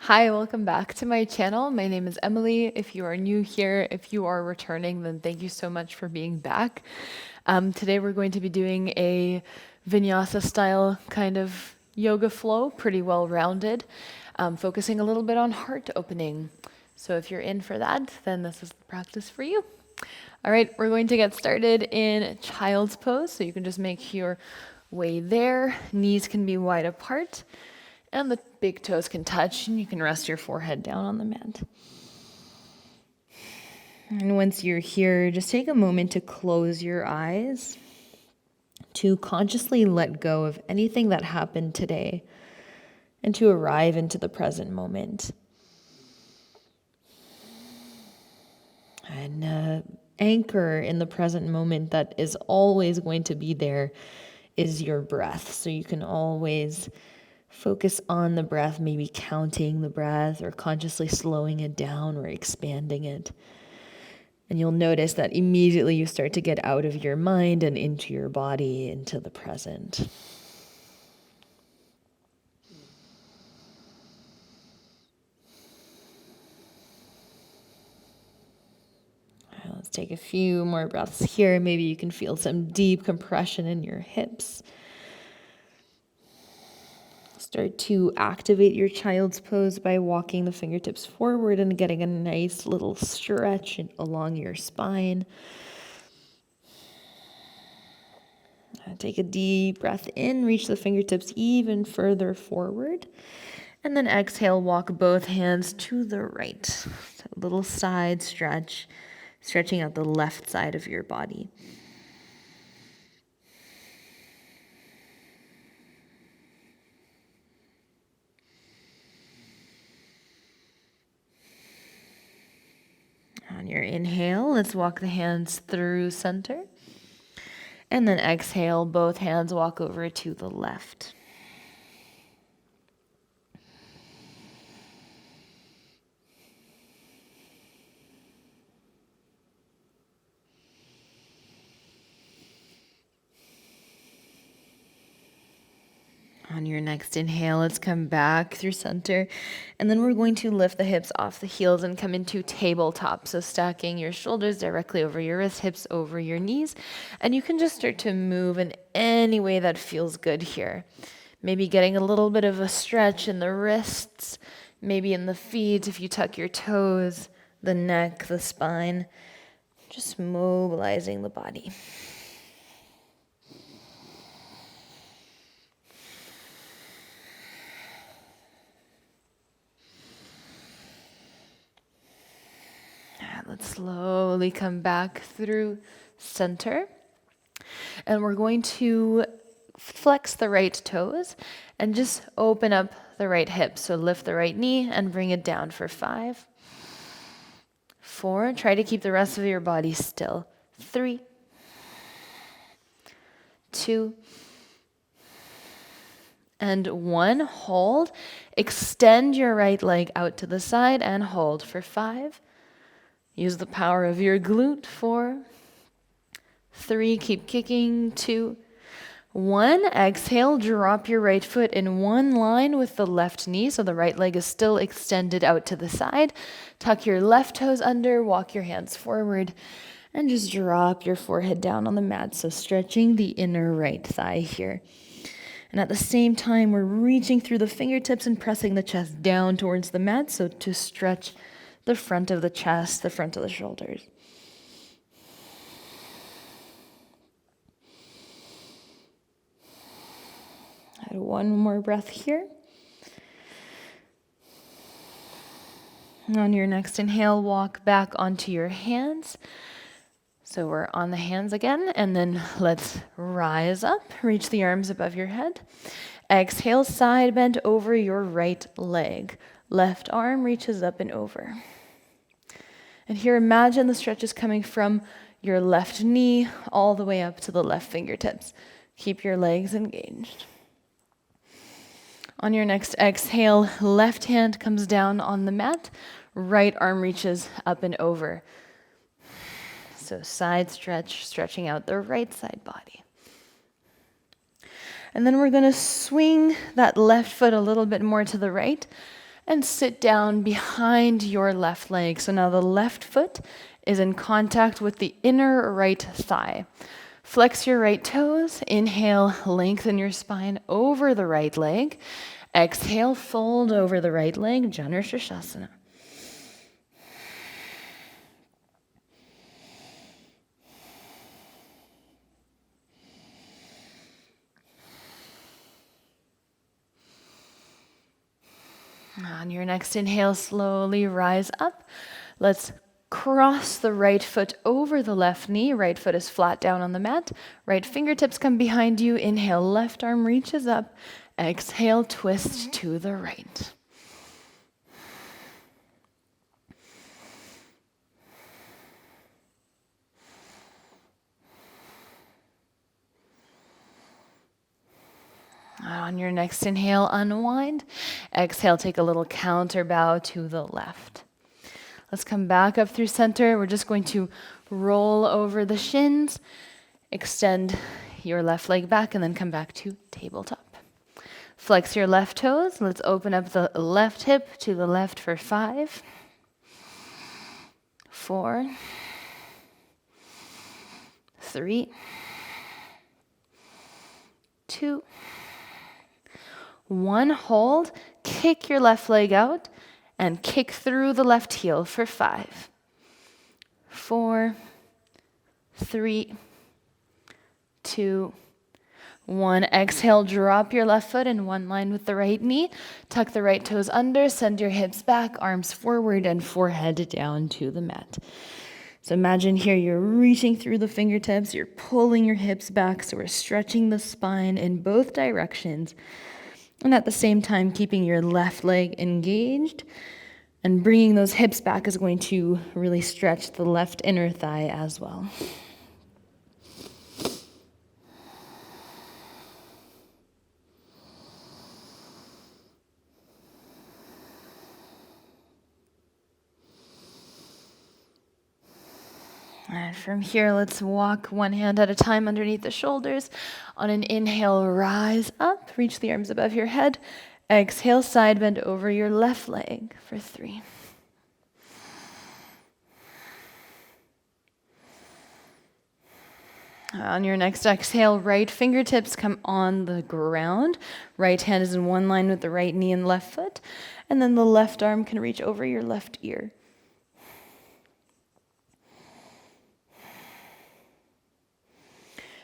Hi, welcome back to my channel. My name is Emily. If you are new here, if you are returning, then thank you so much for being back. Today we're going to be doing a Vinyasa style kind of yoga flow, pretty well rounded, focusing a little bit on heart opening. So if you're in for that, then this is the practice for you. All right, we're going to get started in child's pose. So you can just make your way there. Knees can be wide apart. And the big toes can touch, and you can rest your forehead down on the mat. And once you're here, just take a moment to close your eyes, to consciously let go of anything that happened today, and to arrive into the present moment. And anchor in the present moment that is always going to be there is your breath. So you can always focus on the breath, maybe counting the breath or consciously slowing it down or expanding it. And you'll notice that immediately you start to get out of your mind and into your body, into the present. Let's take a few more breaths here. Maybe you can feel some deep compression in your hips. Start to activate your child's pose by walking the fingertips forward and getting a nice little stretch along your spine. Take a deep breath in, reach the fingertips even further forward. And then exhale, walk both hands to the right. So a little side stretch, stretching out the left side of your body. On your inhale, let's walk the hands through center. And then exhale, both hands walk over to the left. On your next inhale, let's come back through center. And then we're going to lift the hips off the heels and come into tabletop. So stacking your shoulders directly over your wrists, hips over your knees. And you can just start to move in any way that feels good here. Maybe getting a little bit of a stretch in the wrists, maybe in the feet if you tuck your toes, the neck, the spine. Just mobilizing the body. Let's slowly come back through center. And we're going to flex the right toes and just open up the right hip. So lift the right knee and bring it down for 5, 4. Try to keep the rest of your body still. 3, 2, and 1. Hold. Extend your right leg out to the side and hold for 5. Use the power of your glute. 4, 3, keep kicking. 2, 1. Exhale, drop your right foot in one line with the left knee, so the right leg is still extended out to the side. Tuck your left toes under, walk your hands forward, and just drop your forehead down on the mat, so stretching the inner right thigh here. And at the same time, we're reaching through the fingertips and pressing the chest down towards the mat, so to stretch the front of the chest, the front of the shoulders. Add one more breath here. On your next inhale, walk back onto your hands. So we're on the hands again, and then let's rise up, reach the arms above your head. Exhale, side bend over your right leg. Left arm reaches up and over. And here, imagine the stretch is coming from your left knee all the way up to the left fingertips. Keep your legs engaged. On your next exhale, left hand comes down on the mat, right arm reaches up and over. So side stretch, stretching out the right side body. And then we're going to swing that left foot a little bit more to the right and sit down behind your left leg. So now the left foot is in contact with the inner right thigh. Flex your right toes. Inhale, lengthen your spine over the right leg. Exhale, fold over the right leg, Janu Sirsasana. On your next inhale, slowly rise up. Let's cross the right foot over the left knee. Right foot is flat down on the mat. Right fingertips come behind you. Inhale, left arm reaches up. Exhale, twist to the right. On your next inhale, unwind. Exhale, take a little counter bow to the left. Let's come back up through center. We're just going to roll over the shins, extend your left leg back, and then come back to tabletop. Flex your left toes. Let's open up the left hip to the left for 5, 4, 3, 2, 1. Hold. Kick your left leg out and kick through the left heel for 5, 4, 3, 2, 1. Exhale, drop your left foot in one line with the right knee. Tuck the right toes under, send your hips back, arms forward, and forehead down to the mat. So imagine here you're reaching through the fingertips, you're pulling your hips back, so we're stretching the spine in both directions. And at the same time, keeping your left leg engaged and bringing those hips back is going to really stretch the left inner thigh as well. And from here, let's walk one hand at a time underneath the shoulders. On an inhale, rise up, reach the arms above your head. Exhale, side bend over your left leg for 3. On your next exhale, right fingertips come on the ground. Right hand is in one line with the right knee and left foot. And then the left arm can reach over your left ear.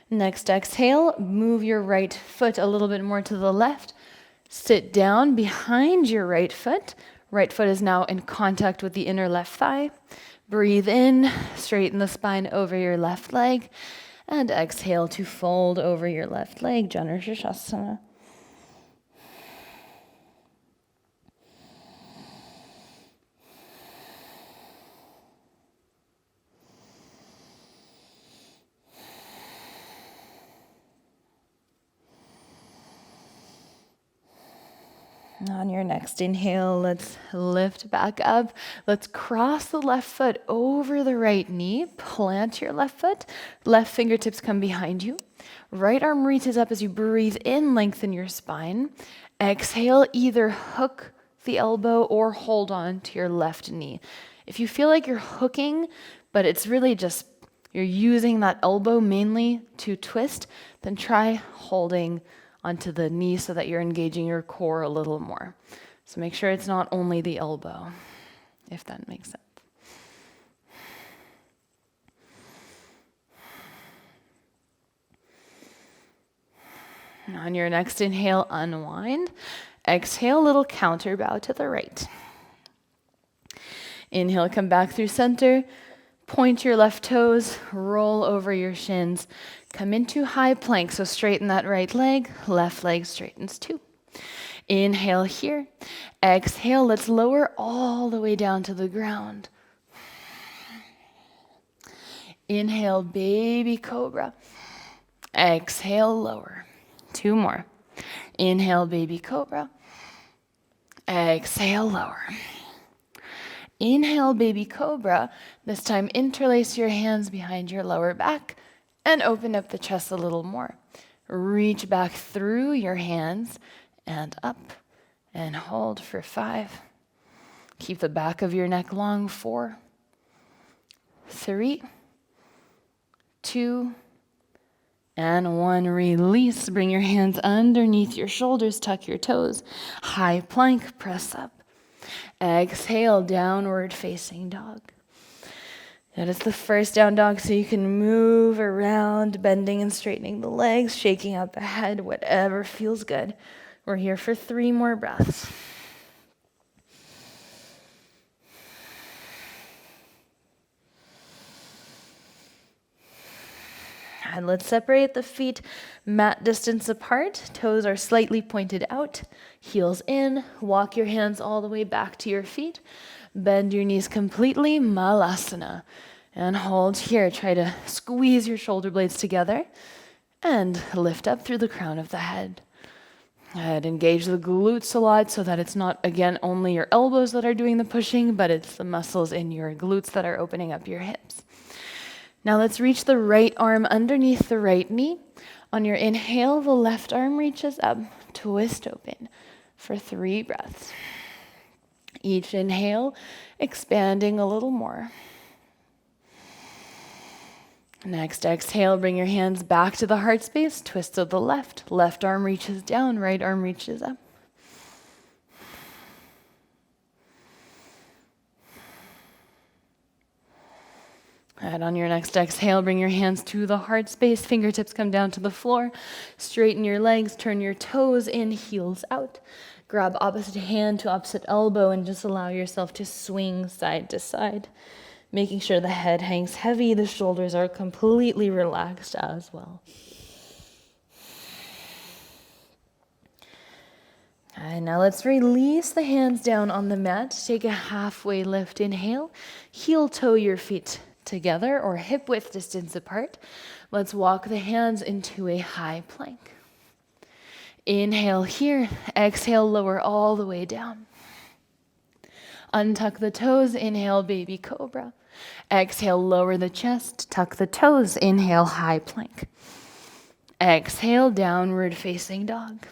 Next exhale, move your right foot a little bit more to the left. Sit down behind your right foot. Right foot is now in contact with the inner left thigh. Breathe in, straighten the spine over your left leg. And exhale to fold over your left leg, Janu Sirsasana. On your next inhale, let's lift back up. Let's cross the left foot over the right knee. Plant your left foot. Left fingertips come behind you. Right arm reaches up as you breathe in, lengthen your spine. Exhale, either hook the elbow or hold on to your left knee. If you feel like you're hooking, but it's really just you're using that elbow mainly to twist, then try holding onto the knee so that you're engaging your core a little more. So make sure it's not only the elbow, if that makes sense. On your next inhale, unwind. Exhale, little counter bow to the right. Inhale, come back through center. Point your left toes, roll over your shins. Come into high plank, so straighten that right leg. Left leg straightens too. Inhale here. Exhale, let's lower all the way down to the ground. Inhale, baby cobra. Exhale, lower. 2 more. Inhale, baby cobra. Exhale, lower. Inhale, baby cobra. This time, interlace your hands behind your lower back and open up the chest a little more. Reach back through your hands and up and hold for 5, Keep the back of your neck long. 4, 3, 2, and 1. Release. Bring your hands underneath your shoulders. Tuck your toes. High plank. Press up. Exhale, downward facing dog. That is the first down dog, so you can move around, bending and straightening the legs, shaking out the head, whatever feels good. We're here for 3 more breaths. And let's separate the feet mat distance apart. Toes are slightly pointed out. Heels in. Walk your hands all the way back to your feet. Bend your knees completely. Malasana. And hold here. Try to squeeze your shoulder blades together. And lift up through the crown of the head. And engage the glutes a lot so that it's not, again, only your elbows that are doing the pushing, but it's the muscles in your glutes that are opening up your hips. Now let's reach the right arm underneath the right knee. On your inhale, the left arm reaches up, twist open for 3 breaths. Each inhale, expanding a little more. Next exhale, bring your hands back to the heart space, twist to the left. Left arm reaches down, right arm reaches up. And on your next exhale, bring your hands to the heart space. Fingertips come down to the floor. Straighten your legs. Turn your toes in, heels out. Grab opposite hand to opposite elbow and just allow yourself to swing side to side. Making sure the head hangs heavy. The shoulders are completely relaxed as well. And now let's release the hands down on the mat. Take a halfway lift. Inhale. Heel toe your feet together or hip width distance apart. Let's walk the hands into a high plank. Inhale here. Exhale, lower all the way down. Untuck the toes. Inhale, baby cobra. Exhale, lower the chest. Tuck the toes. Inhale, high plank. Exhale, downward facing dog.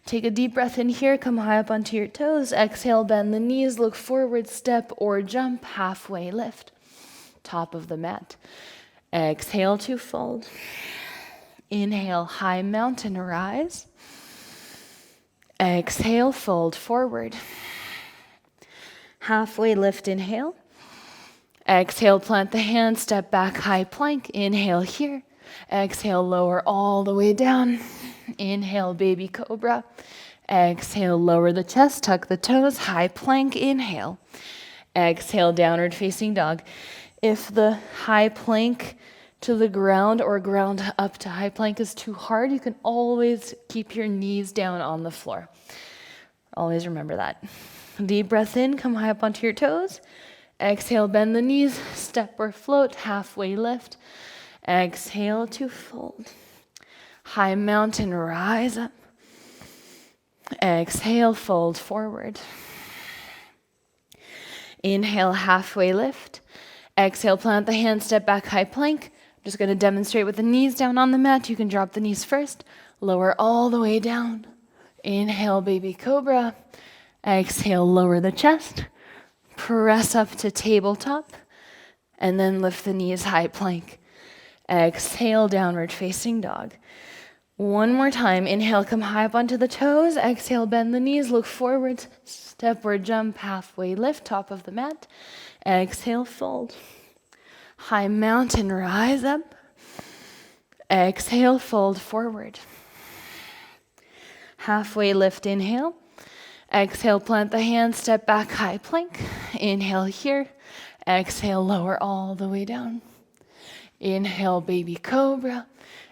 Take a deep breath in here. Come high up onto your toes. Exhale, bend the knees. Look forward, step or jump. Halfway lift. Top of the mat. Exhale to fold. Inhale, high mountain rise. Exhale, fold forward. Halfway lift, inhale. Exhale, plant the hands, step back, high plank. Inhale here. Exhale, lower all the way down. Inhale, baby cobra. Exhale, lower the chest, tuck the toes, high plank. Inhale. Exhale, downward facing dog. If the high plank to the ground or ground up to high plank is too hard, you can always keep your knees down on the floor. Always remember that. Deep breath in, come high up onto your toes. Exhale, bend the knees, step or float, halfway lift. Exhale to fold. High mountain, rise up. Exhale, fold forward. Inhale, halfway lift. Exhale, plant the hands, step back, high plank. I'm just going to demonstrate with the knees down on the mat. You can drop the knees first. Lower all the way down. Inhale, baby cobra. Exhale, lower the chest. Press up to tabletop. And then lift the knees, high plank. Exhale, downward facing dog. One more time. Inhale, come high up onto the toes. Exhale, bend the knees, look forward. Step or jump, halfway lift, top of the mat. Exhale, fold. High mountain, rise up. Exhale, fold forward. Halfway lift, inhale. Exhale, plant the hands, step back, high plank. Inhale here. Exhale, lower all the way down. Inhale, baby cobra.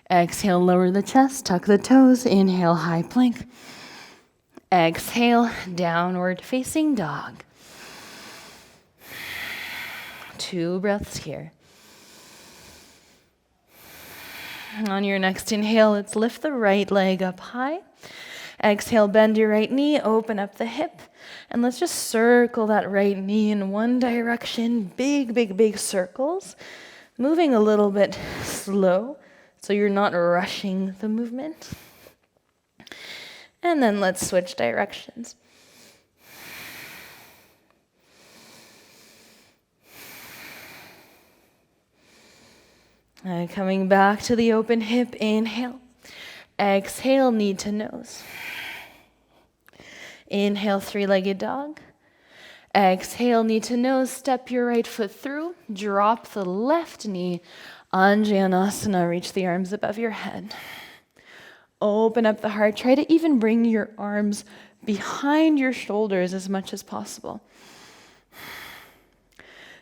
Exhale, lower the chest, tuck the toes. Inhale, high plank. Exhale, downward facing dog. 2 breaths here. On your next inhale, let's lift the right leg up high. Exhale, bend your right knee, open up the hip. And let's just circle that right knee in one direction. Big, big, big circles. Moving a little bit slow, so you're not rushing the movement. And then let's switch directions. And coming back to the open hip, inhale. Exhale, knee to nose. Inhale, three-legged dog. Exhale, knee to nose, step your right foot through, drop the left knee, Anjanasana, reach the arms above your head. Open up the heart, try to even bring your arms behind your shoulders as much as possible.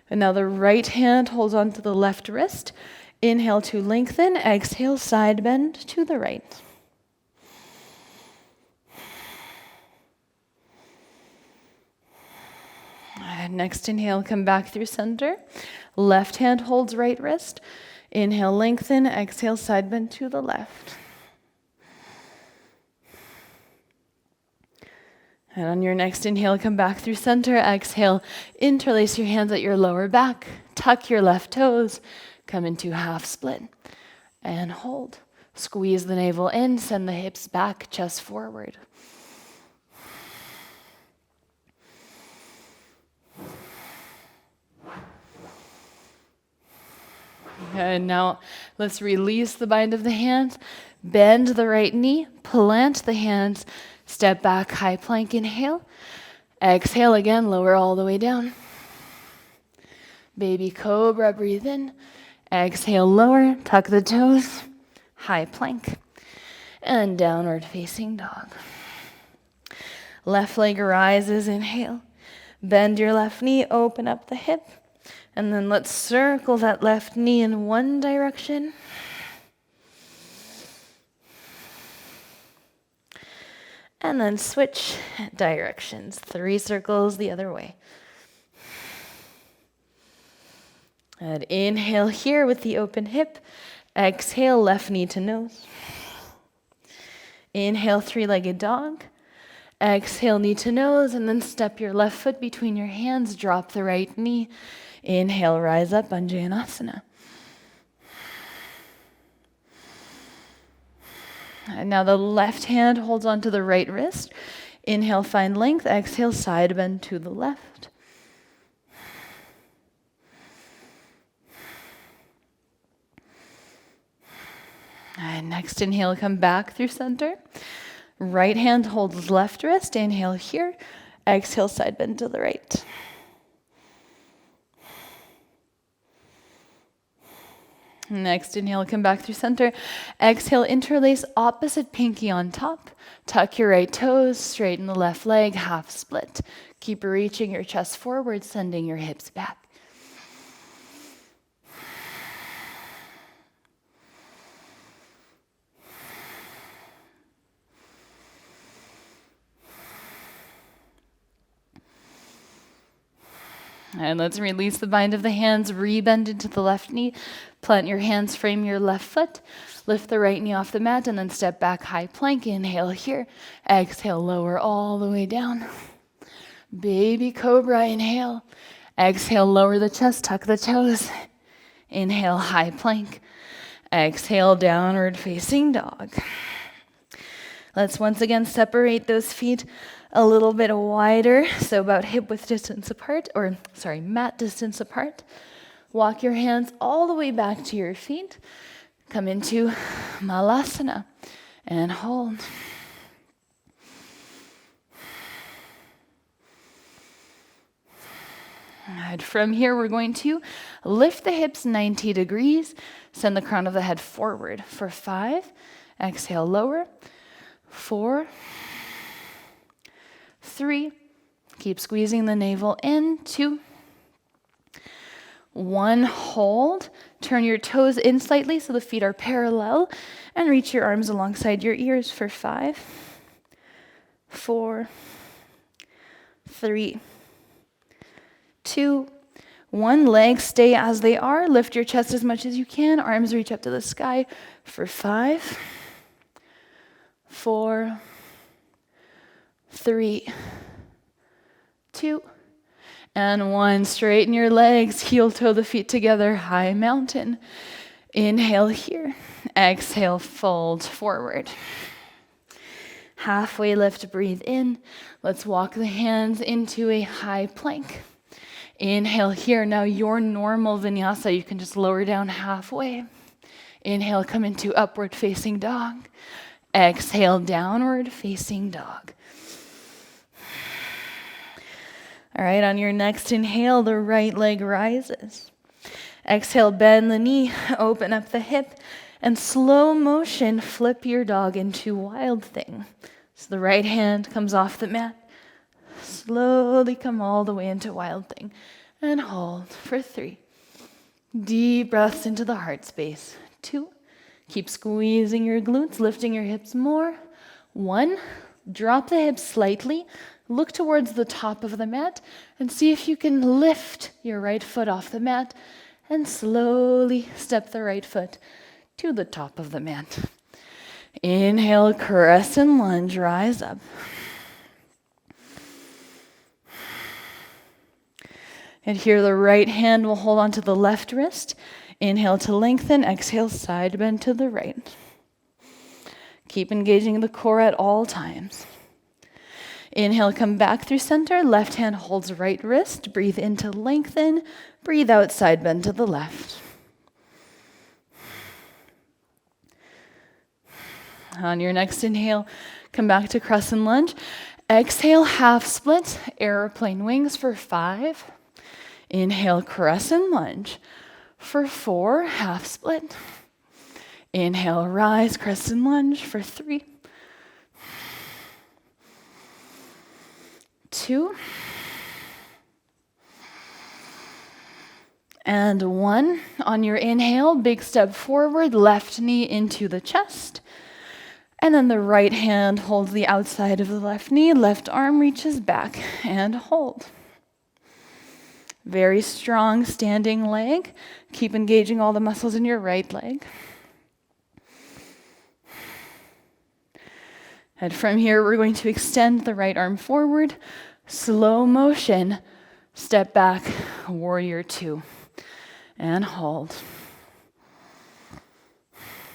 And now the right hand holds onto the left wrist. Inhale to lengthen, exhale, side bend to the right. And next inhale, come back through center. Left hand holds right wrist. Inhale, lengthen, exhale, side bend to the left. And on your next inhale, come back through center. Exhale, interlace your hands at your lower back. Tuck your left toes. Come into half split. And hold. Squeeze the navel in. Send the hips back, chest forward. And now let's release the bind of the hands. Bend the right knee. Plant the hands. Step back, high plank, inhale. Exhale again, lower all the way down. Baby Cobra, breathe in. Exhale, lower, tuck the toes, high plank. And downward facing dog. Left leg rises, inhale. Bend your left knee, open up the hip. And then let's circle that left knee in one direction. And then switch directions. 3 circles the other way. And inhale here with the open hip. Exhale, left knee to nose. Inhale, three-legged dog. Exhale, knee to nose, and then step your left foot between your hands. Drop the right knee. Inhale, rise up, Anjanasana. And now the left hand holds onto the right wrist. Inhale, find length. Exhale, side bend to the left. And next inhale, come back through center. Right hand holds left wrist. Inhale here. Exhale, side bend to the right. Next inhale, come back through center. Exhale, interlace opposite pinky on top. Tuck your right toes, straighten the left leg, half split. Keep reaching your chest forward, sending your hips back. And let's release the bind of the hands, rebend into the left knee, plant your hands, frame your left foot, lift the right knee off the mat, and then step back, high plank, inhale here, exhale, lower all the way down. Baby Cobra, inhale, exhale, lower the chest, tuck the toes, inhale, high plank, exhale, downward facing dog. Let's once again separate those feet a little bit wider, so about hip width distance apart, mat distance apart. Walk your hands all the way back to your feet. Come into Malasana and hold. And from here, we're going to lift the hips 90 degrees, send the crown of the head forward for 5. Exhale, lower. 4, 3, keep squeezing the navel in, 2, 1, hold, turn your toes in slightly so the feet are parallel, and reach your arms alongside your ears for 5, 4, 3, 2, 1, legs stay as they are, lift your chest as much as you can, arms reach up to the sky for 5, 4, 3, 2, and 1. Straighten your legs, heel toe the feet together, high mountain. Inhale here, exhale, fold forward. Halfway lift, breathe in. Let's walk the hands into a high plank. Inhale here, now your normal vinyasa, you can just lower down halfway. Inhale, come into upward facing dog. Exhale, downward facing dog. All right, on your next inhale, the right leg rises. Exhale, bend the knee, open up the hip, and slow motion, flip your dog into wild thing. So the right hand comes off the mat. Slowly come all the way into wild thing. And hold for 3. Deep breaths into the heart space. 2. Keep squeezing your glutes, lifting your hips more. 1. Drop the hips slightly. Look towards the top of the mat and see if you can lift your right foot off the mat and slowly step the right foot to the top of the mat. Inhale, crescent lunge, rise up. And here the right hand will hold onto the left wrist. Inhale to lengthen, exhale, side bend to the right. Keep engaging the core at all times. Inhale, come back through center. Left hand holds right wrist. Breathe in to lengthen. Breathe out, side bend to the left. On your next inhale, come back to crescent lunge. Exhale, half split, airplane wings for 5. Inhale, crescent lunge for 4, half split. Inhale, rise, crescent lunge for 3. 2. And 1. On your inhale, big step forward, left knee into the chest. And then the right hand holds the outside of the left knee, left arm reaches back, and hold. Very strong standing leg. Keep engaging all the muscles in your right leg. And from here, we're going to extend the right arm forward. Slow motion. Step back, warrior 2. And hold.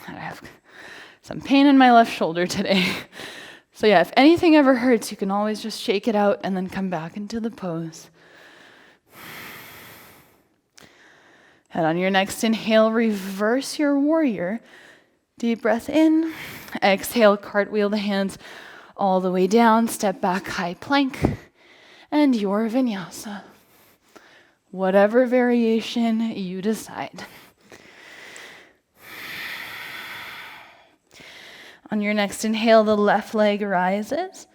I have some pain in my left shoulder today. So yeah, if anything ever hurts, you can always just shake it out and then come back into the pose. And on your next inhale, reverse your warrior. Deep breath in. Exhale, cartwheel the hands all the way down. Step back, high plank. And your vinyasa. Whatever variation you decide. On your next inhale, the left leg rises.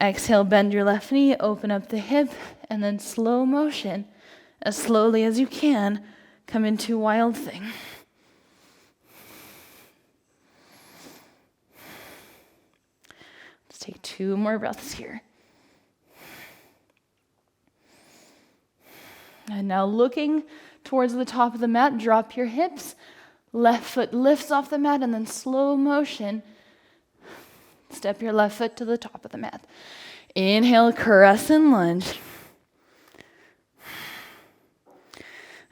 Exhale, bend your left knee, open up the hip, and then slow motion, as slowly as you can, come into wild thing. Let's take 2 more breaths here. And now looking towards the top of the mat, drop your hips. Left foot lifts off the mat, and then slow motion, step your left foot to the top of the mat. Inhale, crescent lunge.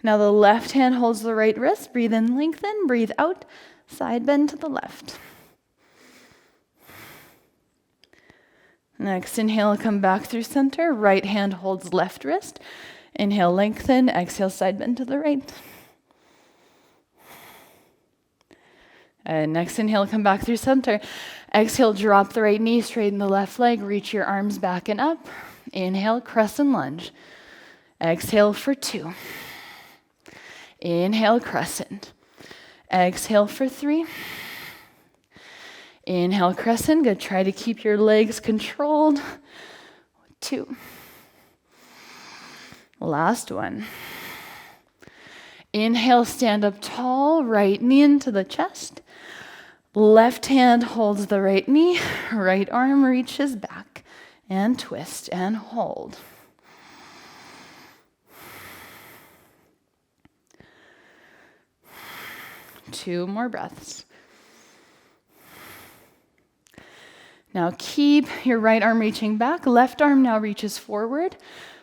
Now the left hand holds the right wrist. Breathe in, lengthen. Breathe out, side bend to the left. Next inhale, come back through center. Right hand holds left wrist. Inhale, lengthen. Exhale, side bend to the right. And next inhale, come back through center. Exhale, drop the right knee, straighten the left leg, reach your arms back and up. Inhale, crescent lunge. Exhale for 2. Inhale, crescent. Exhale for 3. Inhale, crescent. Good. Try to keep your legs controlled. 2. Last one. Inhale, stand up tall, right knee into the chest. Left hand holds the right knee, right arm reaches back, and twist and hold. Two more breaths. Now keep your right arm reaching back, left arm now reaches forward.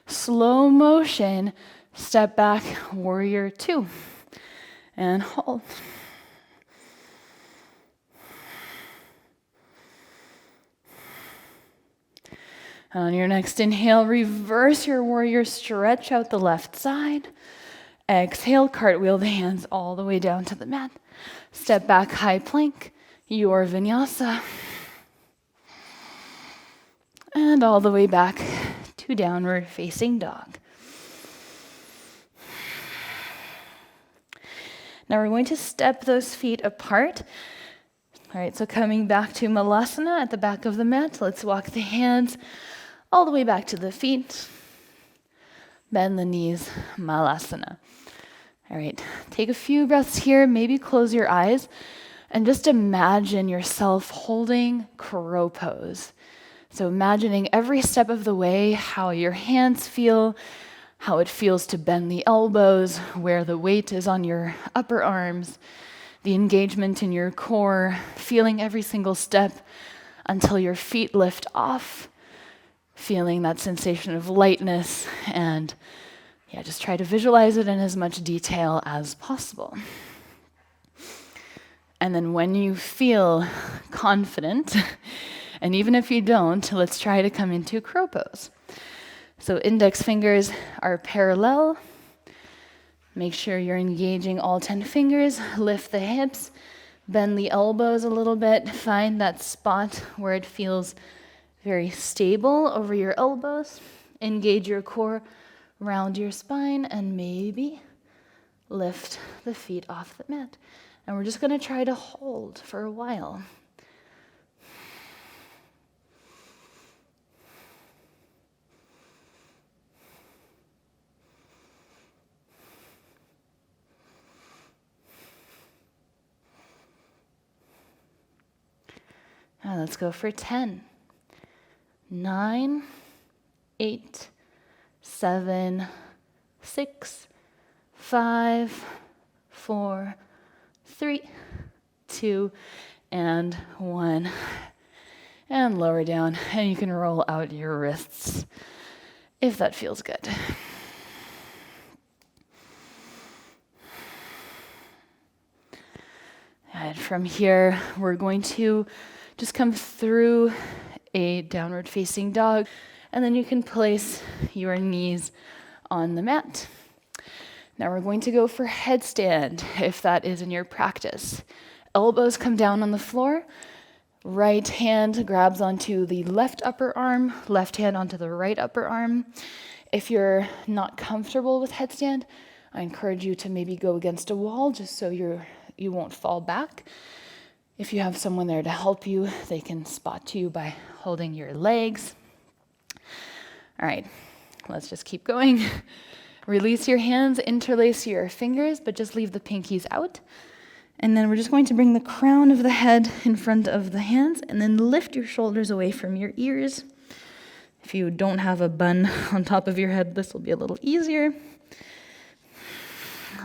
Slow motion, step back, warrior 2, and hold. On your next inhale, reverse your warrior, stretch out the left side. Exhale, cartwheel the hands all the way down to the mat. Step back, high plank, your vinyasa. And all the way back to downward facing dog. Now we're going to step those feet apart. All right, so coming back to Malasana at the back of the mat, let's walk the hands all the way back to the feet. Bend the knees, Malasana. All right, take a few breaths here, maybe close your eyes, and just imagine yourself holding Cro Pose. So imagining every step of the way, how your hands feel, how it feels to bend the elbows, where the weight is on your upper arms, the engagement in your core, feeling every single step until your feet lift off, feeling that sensation of lightness, and just try to visualize it in as much detail as possible. And then when you feel confident, and even if you don't, let's try to come into Cro Pose. So index fingers are parallel. Make sure you're engaging all 10 fingers. Lift the hips, bend the elbows a little bit. Find that spot where it feels very stable over your elbows. Engage your core, round your spine, and maybe lift the feet off the mat. And we're just going to try to hold for a while. Now let's go for 10. 9, 8, 7, 6, 5, 4, 3, 2, and 1. And lower down, and you can roll out your wrists if that feels good. And from here, we're going to just come through a downward facing dog, and then you can place your knees on the mat. Now we're going to go for headstand, if that is in your practice. Elbows come down on the floor, right hand grabs onto the left upper arm, left hand onto the right upper arm. If you're not comfortable with headstand, I encourage you to maybe go against a wall just so you won't fall back. If you have someone there to help you, they can spot you by holding your legs. All right, let's just keep going. Release your hands, interlace your fingers, but just leave the pinkies out. And then we're just going to bring the crown of the head in front of the hands, and then lift your shoulders away from your ears. If you don't have a bun on top of your head, this will be a little easier.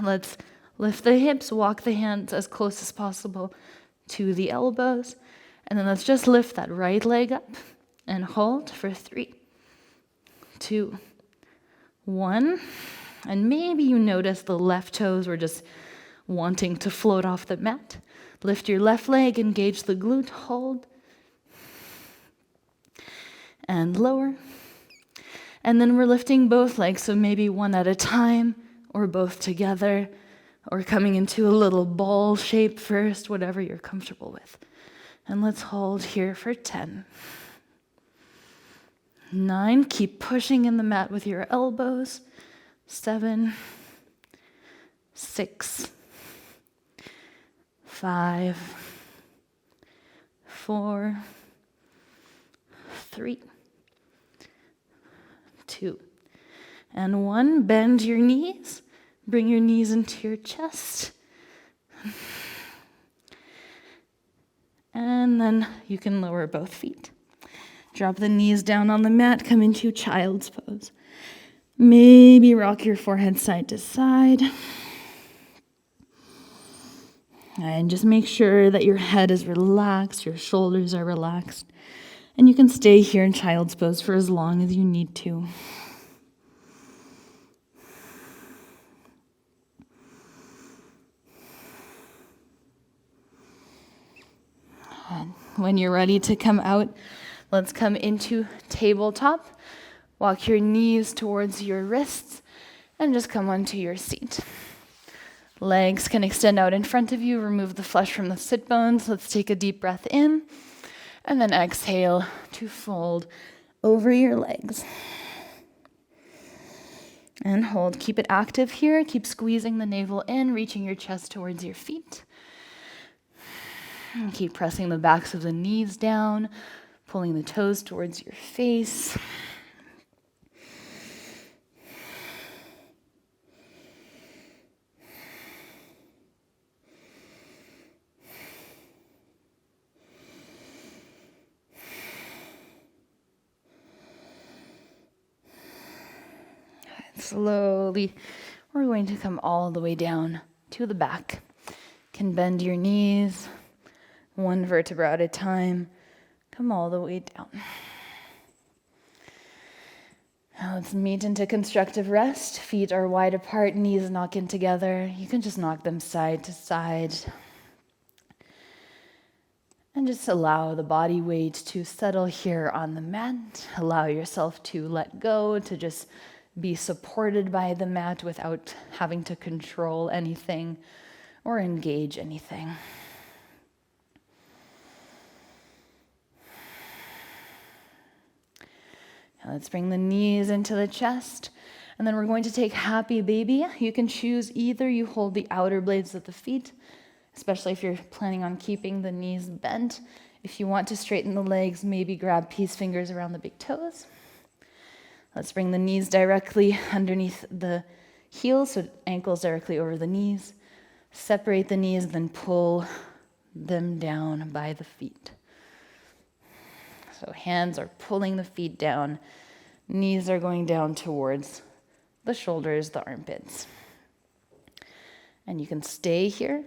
Let's lift the hips, walk the hands as close as possible to the elbows, and then let's just lift that right leg up and hold for 3, 2, 1. And maybe you notice the left toes were just wanting to float off the mat. Lift your left leg, engage the glute, hold, and lower. And then we're lifting both legs, so maybe one at a time or both together, or coming into a little ball shape first, whatever you're comfortable with. And let's hold here for 10. 9, keep pushing in the mat with your elbows. 7, 6, 5, 4, 3, 2, and 1. Bend your knees. Bring your knees into your chest. And then you can lower both feet. Drop the knees down on the mat, come into child's pose. Maybe rock your forehead side to side. And just make sure that your head is relaxed, your shoulders are relaxed. And you can stay here in child's pose for as long as you need to. And when you're ready to come out, let's come into tabletop. Walk your knees towards your wrists and just come onto your seat. Legs can extend out in front of you. Remove the flesh from the sit bones. Let's take a deep breath in. And then exhale to fold over your legs. And hold. Keep it active here. Keep squeezing the navel in, reaching your chest towards your feet. And keep pressing the backs of the knees down, pulling the toes towards your face. Slowly, we're going to come all the way down to the back. Can bend your knees, one vertebra at a time. Come all the way down. Now let's meet into constructive rest. Feet are wide apart, knees knock in together. You can just knock them side to side. And just allow the body weight to settle here on the mat. Allow yourself to let go, to just be supported by the mat without having to control anything or engage anything. Now let's bring the knees into the chest, and then we're going to take happy baby. You can choose either. You hold the outer blades of the feet, especially if you're planning on keeping the knees bent. If you want to straighten the legs, maybe grab peace fingers around the big toes. Let's bring the knees directly underneath the heels, so ankles directly over the knees. Separate the knees, then pull them down by the feet. So hands are pulling the feet down. Knees are going down towards the shoulders, the armpits. And you can stay here,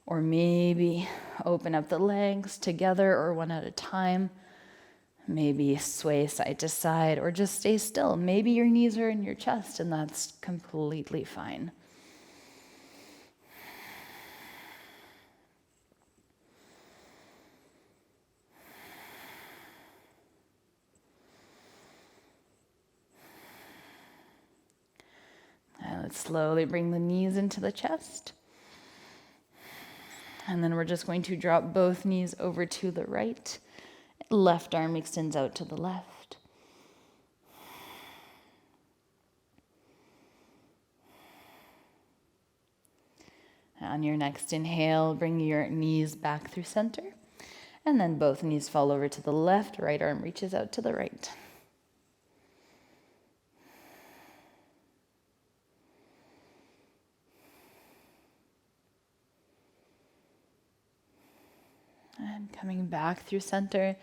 or maybe open up the legs together or one at a time. Maybe sway side to side, or just stay still. Maybe your knees are in your chest, and that's completely fine. Now let's slowly bring the knees into the chest. And then we're just going to drop both knees over to the right. Left arm extends out to the left. On your next inhale, bring your knees back through center. And then both knees fall over to the left. Right arm reaches out to the right. And coming back through center.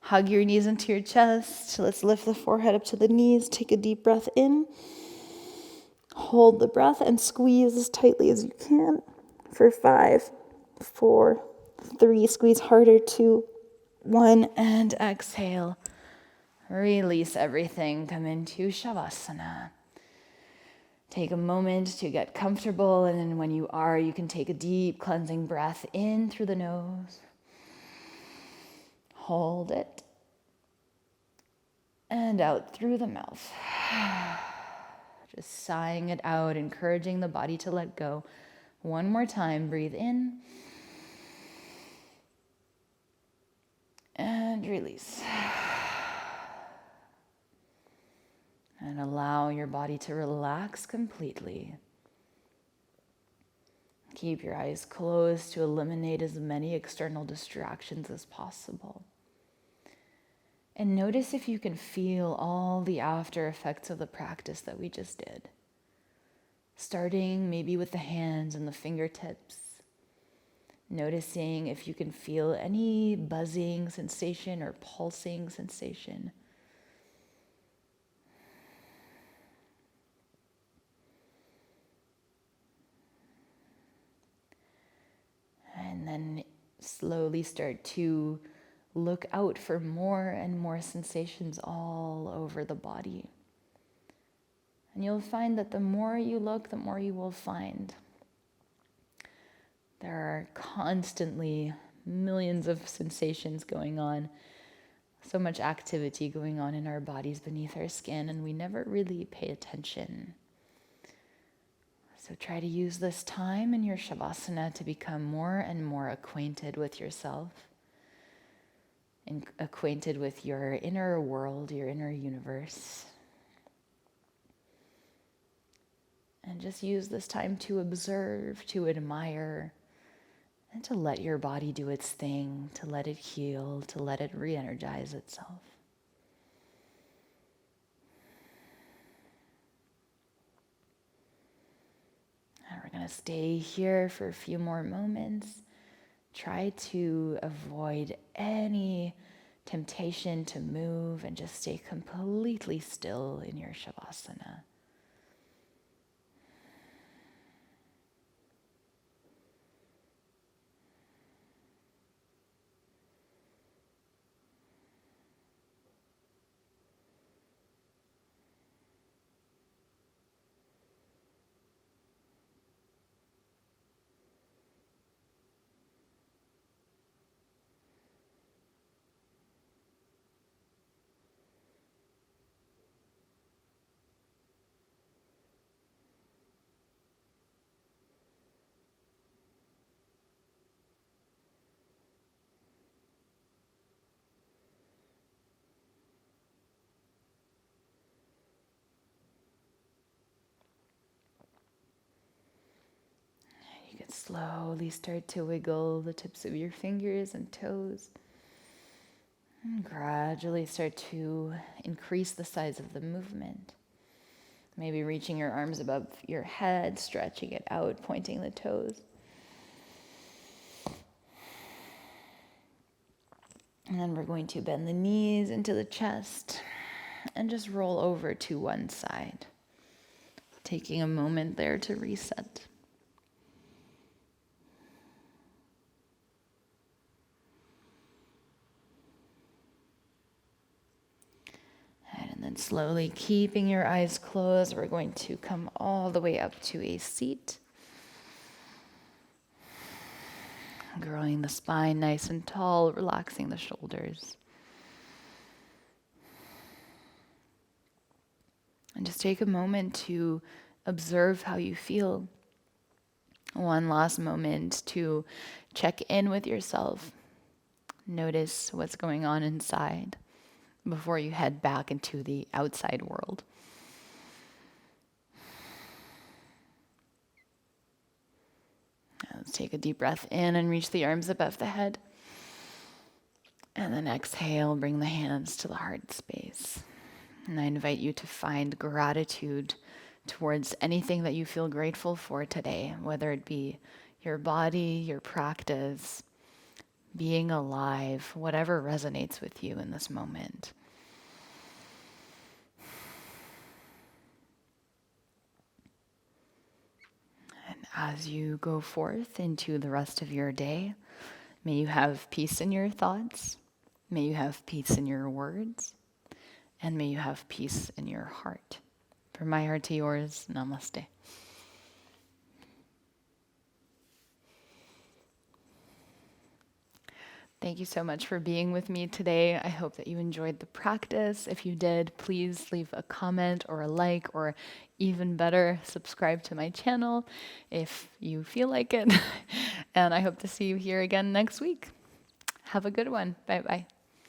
Hug your knees into your chest. Let's lift the forehead up to the knees. Take a deep breath in. Hold the breath and squeeze as tightly as you can for 5, 4, 3. Squeeze harder, 2, 1, and exhale. Release everything. Come into Shavasana. Take a moment to get comfortable, and then when you are, you can take a deep cleansing breath in through the nose. Hold it. And out through the mouth. Just sighing it out, encouraging the body to let go. One more time, breathe in. And release. And allow your body to relax completely. Keep your eyes closed to eliminate as many external distractions as possible. And notice if you can feel all the after effects of the practice that we just did. Starting maybe with the hands and the fingertips. Noticing if you can feel any buzzing sensation or pulsing sensation. And then slowly start to look out for more and more sensations all over the body. And you'll find that the more you look, the more you will find. There are constantly millions of sensations going on, so much activity going on in our bodies beneath our skin, and we never really pay attention. So try to use this time in your Shavasana to become more and more acquainted with yourself, and acquainted with your inner world, your inner universe. And just use this time to observe, to admire, and to let your body do its thing, to let it heal, to let it re-energize itself. And we're going to stay here for a few more moments. Try to avoid any temptation to move and just stay completely still in your Shavasana. You can slowly start to wiggle the tips of your fingers and toes. And gradually start to increase the size of the movement. Maybe reaching your arms above your head, stretching it out, pointing the toes. And then we're going to bend the knees into the chest and just roll over to one side, taking a moment there to reset. And then slowly keeping your eyes closed, we're going to come all the way up to a seat. Growing the spine nice and tall, relaxing the shoulders. And just take a moment to observe how you feel. One last moment to check in with yourself. Notice what's going on inside before you head back into the outside world. Let's take a deep breath in and reach the arms above the head. And then exhale, bring the hands to the heart space. And I invite you to find gratitude towards anything that you feel grateful for today, whether it be your body, your practice, being alive, whatever resonates with you in this moment. And as you go forth into the rest of your day, may you have peace in your thoughts, may you have peace in your words, and may you have peace in your heart. From my heart to yours, namaste. Thank you so much for being with me today. I hope that you enjoyed the practice. If you did, please leave a comment or a like, or even better, subscribe to my channel if you feel like it. And I hope to see you here again next week. Have a good one. Bye-bye.